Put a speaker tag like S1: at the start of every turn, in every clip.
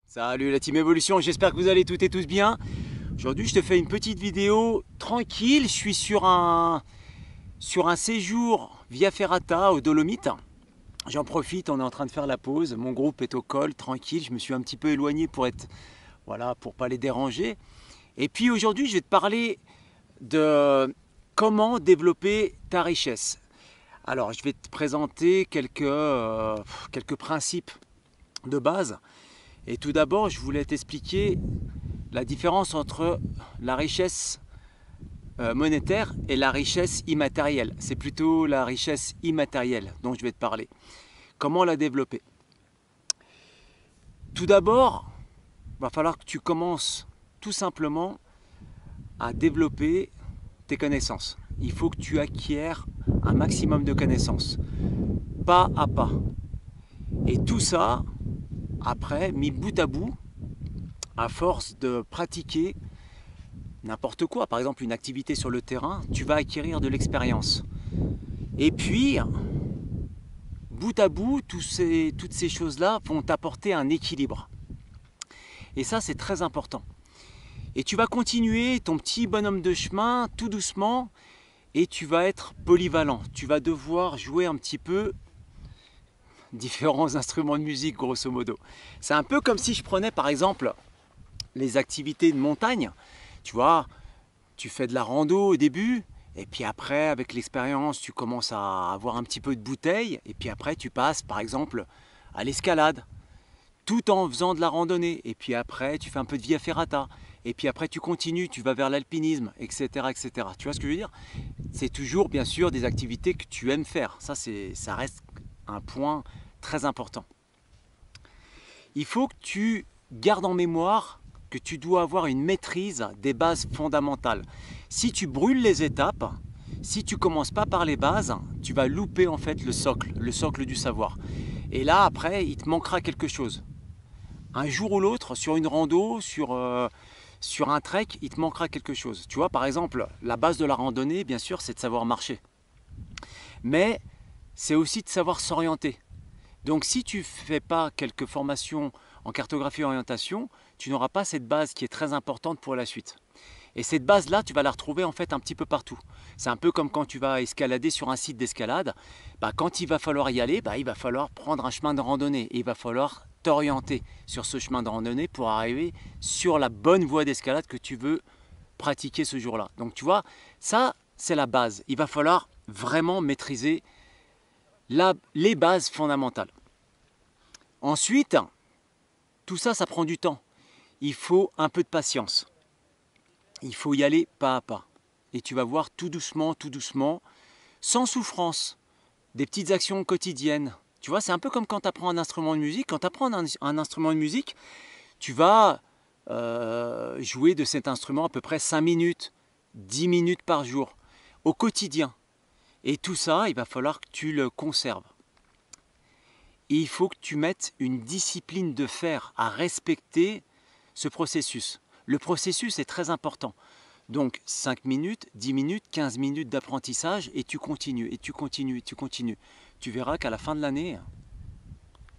S1: Salut la team Evolution, j'espère que vous allez toutes et tous bien. Aujourd'hui je te fais une petite vidéo tranquille, je suis sur un séjour via Ferrata aux Dolomites. J'en profite, on est en train de faire la pause, mon groupe est au col, tranquille, je me suis un petit peu éloigné pour être, voilà, pour pas les déranger. Et puis aujourd'hui je vais te parler de comment développer ta richesse. Alors je vais te présenter quelques principes de base. Et tout d'abord, je voulais t'expliquer la différence entre la richesse monétaire et la richesse immatérielle. C'est plutôt la richesse immatérielle dont je vais te parler. Comment la développer? Tout d'abord, il va falloir que tu commences tout simplement à développer tes connaissances. Il faut que tu acquières un maximum de connaissances, pas à pas. Et tout ça, après, mis bout à bout, à force de pratiquer n'importe quoi, par exemple une activité sur le terrain, tu vas acquérir de l'expérience. Et puis, bout à bout, toutes ces choses-là vont t'apporter un équilibre. Et ça, c'est très important. Et tu vas continuer ton petit bonhomme de chemin tout doucement et tu vas être polyvalent. Tu vas devoir jouer un petit peu différents instruments de musique, grosso modo. C'est un peu comme si je prenais par exemple les activités de montagne. Tu vois, tu fais de la rando au début, et puis après, avec l'expérience, tu commences à avoir un petit peu de bouteille, et puis après, tu passes, par exemple, à l'escalade, tout en faisant de la randonnée. Et puis après, tu fais un peu de via ferrata. Et puis après, tu continues, tu vas vers l'alpinisme, etc., etc. Tu vois ce que je veux dire? C'est toujours, bien sûr, des activités que tu aimes faire. Ça reste un point très important. Il faut que tu gardes en mémoire que tu dois avoir une maîtrise des bases fondamentales. Si tu brûles les étapes, si tu commences pas par les bases, tu vas louper en fait le socle du savoir. Et là, après, il te manquera quelque chose. Un jour ou l'autre, sur une rando, sur un trek, il te manquera quelque chose. Tu vois, par exemple, la base de la randonnée, bien sûr, c'est de savoir marcher. Mais c'est aussi de savoir s'orienter. Donc si tu ne fais pas quelques formations en cartographie et orientation, tu n'auras pas cette base qui est très importante pour la suite. Et cette base-là, tu vas la retrouver en fait un petit peu partout. C'est un peu comme quand tu vas escalader sur un site d'escalade. Quand il va falloir y aller, il va falloir prendre un chemin de randonnée. Et il va falloir t'orienter sur ce chemin de randonnée pour arriver sur la bonne voie d'escalade que tu veux pratiquer ce jour-là. Donc tu vois, ça c'est la base. Il va falloir vraiment maîtriser les bases fondamentales. Ensuite, tout ça, ça prend du temps. Il faut un peu de patience. Il faut y aller pas à pas. Et tu vas voir tout doucement, sans souffrance, des petites actions quotidiennes. Tu vois, c'est un peu comme quand tu apprends un instrument de musique. Quand tu apprends un instrument de musique, tu vas jouer de cet instrument à peu près 5 minutes, 10 minutes par jour, au quotidien. Et tout ça, il va falloir que tu le conserves. Et il faut que tu mettes une discipline de faire à respecter ce processus. Le processus est très important. Donc 5 minutes, 10 minutes, 15 minutes d'apprentissage et tu continues, et tu continues, et tu continues. Tu verras qu'à la fin de l'année,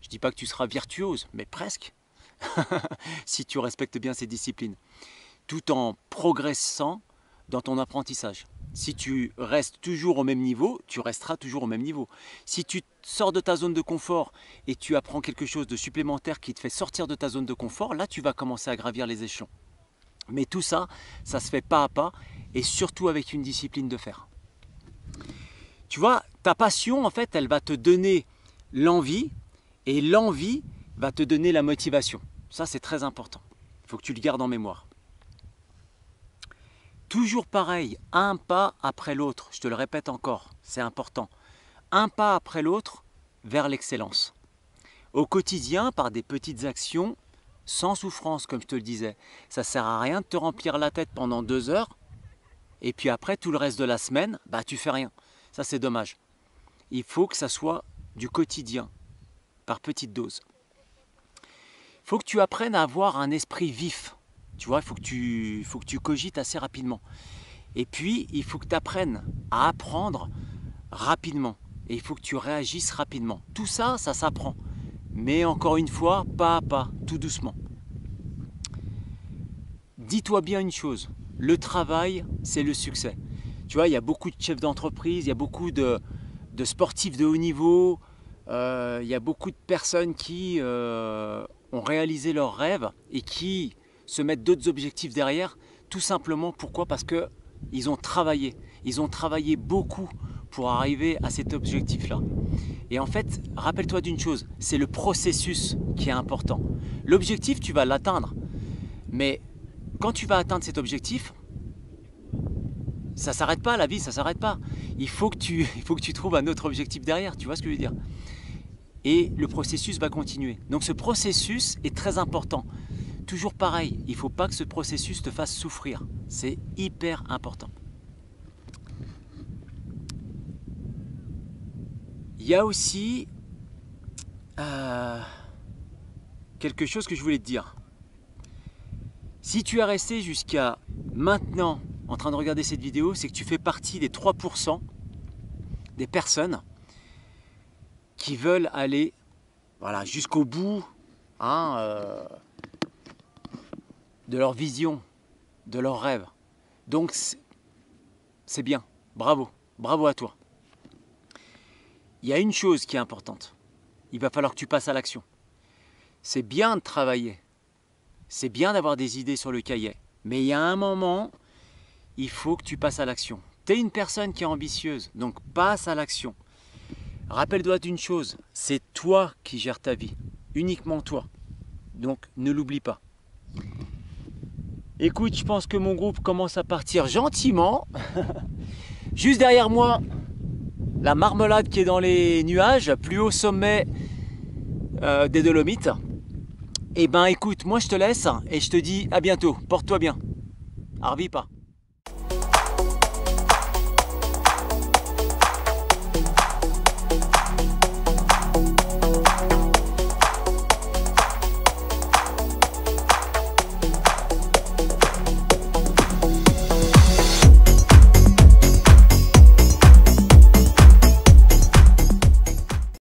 S1: je ne dis pas que tu seras virtuose, mais presque, si tu respectes bien ces disciplines, tout en progressant dans ton apprentissage. Si tu restes toujours au même niveau, tu resteras toujours au même niveau. Si tu sors de ta zone de confort et tu apprends quelque chose de supplémentaire qui te fait sortir de ta zone de confort, là tu vas commencer à gravir les échelons. Mais tout ça, ça se fait pas à pas et surtout avec une discipline de fer. Tu vois, ta passion, en fait, elle va te donner l'envie et l'envie va te donner la motivation. Ça, c'est très important. Il faut que tu le gardes en mémoire. Toujours pareil, un pas après l'autre, je te le répète encore, c'est important. Un pas après l'autre vers l'excellence. Au quotidien, par des petites actions, sans souffrance, comme je te le disais. Ça ne sert à rien de te remplir la tête pendant 2 heures, et puis après, tout le reste de la semaine, tu fais rien. Ça, c'est dommage. Il faut que ça soit du quotidien, par petites doses. Il faut que tu apprennes à avoir un esprit vif. Tu vois, il faut que tu cogites assez rapidement. Et puis, il faut que tu apprennes à apprendre rapidement. Et il faut que tu réagisses rapidement. Tout ça, ça s'apprend. Mais encore une fois, pas à pas, tout doucement. dis-toi bien une chose, le travail, c'est le succès. Tu vois, il y a beaucoup de chefs d'entreprise, il y a beaucoup de sportifs de haut niveau, il y a beaucoup de personnes qui ont réalisé leurs rêves et qui se mettent d'autres objectifs derrière, tout simplement pourquoi? Parce qu'ils ont travaillé. Ils ont travaillé beaucoup pour arriver à cet objectif-là. Et en fait, rappelle-toi d'une chose, c'est le processus qui est important. L'objectif, tu vas l'atteindre. Mais quand tu vas atteindre cet objectif, ça ne s'arrête pas, la vie, ça ne s'arrête pas. Il faut que tu trouves un autre objectif derrière, tu vois ce que je veux dire? Et le processus va continuer. Donc ce processus est très important. Toujours pareil, il ne faut pas que ce processus te fasse souffrir. C'est hyper important. Il y a aussi quelque chose que je voulais te dire. Si tu es resté jusqu'à maintenant en train de regarder cette vidéo, c'est que tu fais partie des 3% des personnes qui veulent aller voilà, jusqu'au bout de leur vision, de leurs rêves. Donc c'est bien, bravo, bravo à toi. Il y a une chose qui est importante, il va falloir que tu passes à l'action. C'est bien de travailler, c'est bien d'avoir des idées sur le cahier, mais il y a un moment, il faut que tu passes à l'action. Tu es une personne qui est ambitieuse, donc passe à l'action. Rappelle-toi d'une chose, c'est toi qui gères ta vie, uniquement toi. Donc ne l'oublie pas. Écoute, je pense que mon groupe commence à partir gentiment. Juste derrière moi, la Marmelade qui est dans les nuages, plus haut sommet des Dolomites. Eh ben écoute, moi je te laisse et je te dis à bientôt. Porte-toi bien. Arvipa.